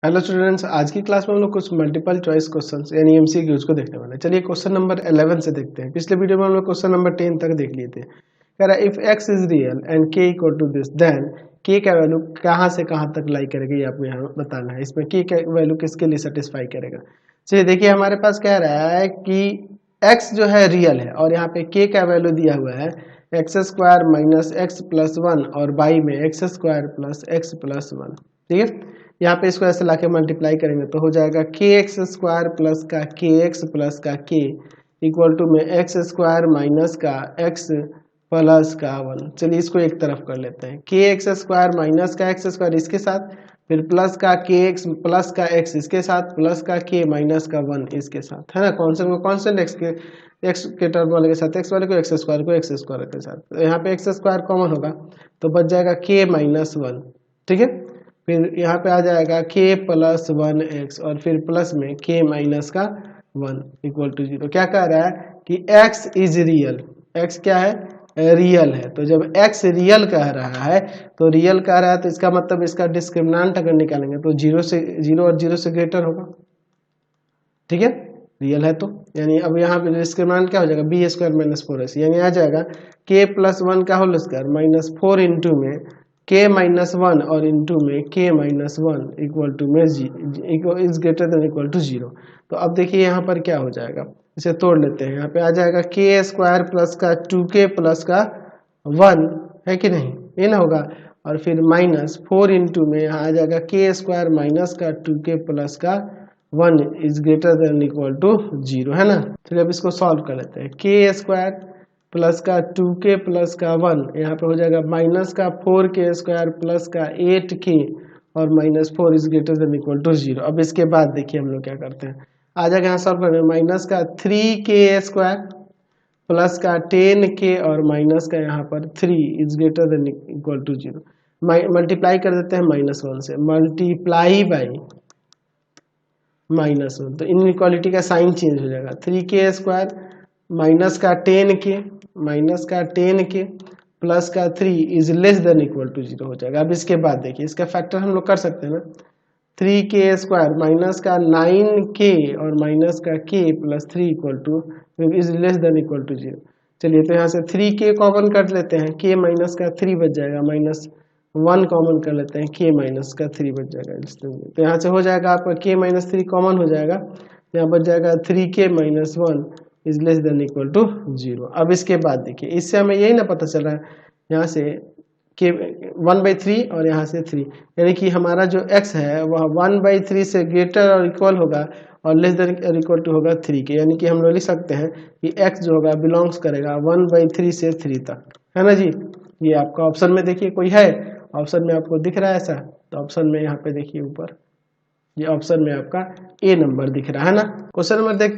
Hello students, आज की class में हम लोग कुछ मल्टीपल चॉइस क्वेश्चंस यानी एमसीक्यूज को देखने वाले हैं। चलिए क्वेश्चन नंबर 11 से देखते हैं। पिछले वीडियो में हम लोग क्वेश्चन नंबर 10 तक देख लिए थे। कह रहा है if x is real and k equal to this then k का वैल्यू कहाँ से कहाँ तक लाई करेगा, ये आपको यहाँ बताना है। इसमें k का वैल्यू किसके लिए सेटिस्फाई करेगा। चलिए देखिए, हमारे पास कह रहा है कि x जो है रियल है और यहाँ पे k का वैल्यू दिया हुआ है x square minus x plus one और y में x square plus x plus one. ठीक है, यहाँ पे इसको ऐसे लाके मल्टीप्लाई करेंगे तो हो जाएगा के एक्स स्क्वायर प्लस का के एक्स प्लस का के इक्वल टू में एक्स स्क्वायर माइनस का एक्स प्लस का वन। चलिए इसको एक तरफ कर लेते हैं, के एक्स स्क्वायर माइनस का एक्स स्क्वायर इसके साथ, फिर प्लस का के एक्स प्लस का एक्स इसके साथ, प्लस का के माइनस का वन इसके साथ, है ना। कॉन्स्टेंट को कॉन्स्टेंट एक्स के टर्म वाले के साथ, एक्स वाले को एक्स स्क्वायर के साथ, तो यहाँ पे एक्स स्क्वायर कॉमन होगा तो बच जाएगा के माइनस वन। ठीक है, फिर यहाँ पे आ जाएगा k प्लस वन एक्स और फिर प्लस में k माइनस का वन इक्वल टू जीरो। क्या कह रहा है कि x इज रियल, x क्या है, रियल है। तो जब x रियल कह रहा है तो रियल कह रहा है तो इसका मतलब इसका डिस्क्रिमिनेंट अगर निकालेंगे तो जीरो और जीरो से ग्रेटर होगा। ठीक है, रियल है तो यानी अब यहाँ पे डिस्क्रिमिनेंट क्या हो जाएगा, b square minus four s, यानी आ जाएगा k प्लस वन का whole square minus four into में k माइनस वन और इंटू में k minus one equal to में is greater than equal to zero. तो अब देखिए यहाँ पर क्या हो जाएगा, इसे तोड़ लेते हैं। यहाँ पे आ जाएगा k स्क्वायर प्लस का 2k प्लस का वन, है कि नहीं, ये ना होगा, और फिर माइनस फोर इंटू में यहाँ आ जाएगा k स्क्वायर माइनस का 2k प्लस का one is greater than equal to zero, है ना। चलिए अब इसको सॉल्व कर लेते हैं। k स्क्वायर प्लस का 2k प्लस का वन, यहाँ पे हो जाएगा माइनस का 4k स्क्वायर प्लस का 8k और minus four is greater than equal to zero. अब इसके बाद देखिए हम लोग क्या करते हैं, आ जाएगा यहाँ सॉल्व करने में माइनस का 3k स्क्वायर प्लस का 10k और माइनस का यहाँ पर 3 is greater than equal to zero. Multiply कर देते हैं माइनस वन से, मल्टीप्लाई बाई माइनस वन, तो इनइक्वालिटी का साइन चेंज हो जाएगा। 3k स्क्वायर माइनस का 10k प्लस का 3 is less than equal to zero हो जाएगा। अब इसके बाद देखिए इसका फैक्टर हम लोग कर सकते हैं ना, 3k स्क्वायर माइनस का 9k और माइनस का k plus 3 equal to is less than equal to zero. चलिए तो यहाँ से 3k कॉमन कर लेते हैं, k माइनस का 3 बच जाएगा, माइनस वन कॉमन कर लेते हैं, k माइनस का 3 बच जाएगा। तो यहाँ से हो जाएगा आपका k माइनस 3 कॉमन हो जाएगा, यहाँ बच जाएगा 3k minus one is less than equal to zero. अब इसके बाद देखिए इससे हमें यही ना पता चल रहा है, यहाँ से के 1/3 और यहाँ से 3, यानी कि हमारा जो x है वह 1/3 से ग्रेटर और इक्वल होगा और लेस देन और इक्वल टू होगा 3 के, यानी कि हम लोग लिख सकते हैं कि x जो होगा बिलोंग्स करेगा 1/3 से 3 तक, है ना जी। ये आपका ऑप्शन में देखिए कोई है, ऑप्शन में आपको दिख रहा है ऐसा, तो ऑप्शन में यहाँ पे देखिए ऊपर ये ऑप्शन में आपका ए नंबर दिख रहा है ना। क्वेश्चन नंबर देखते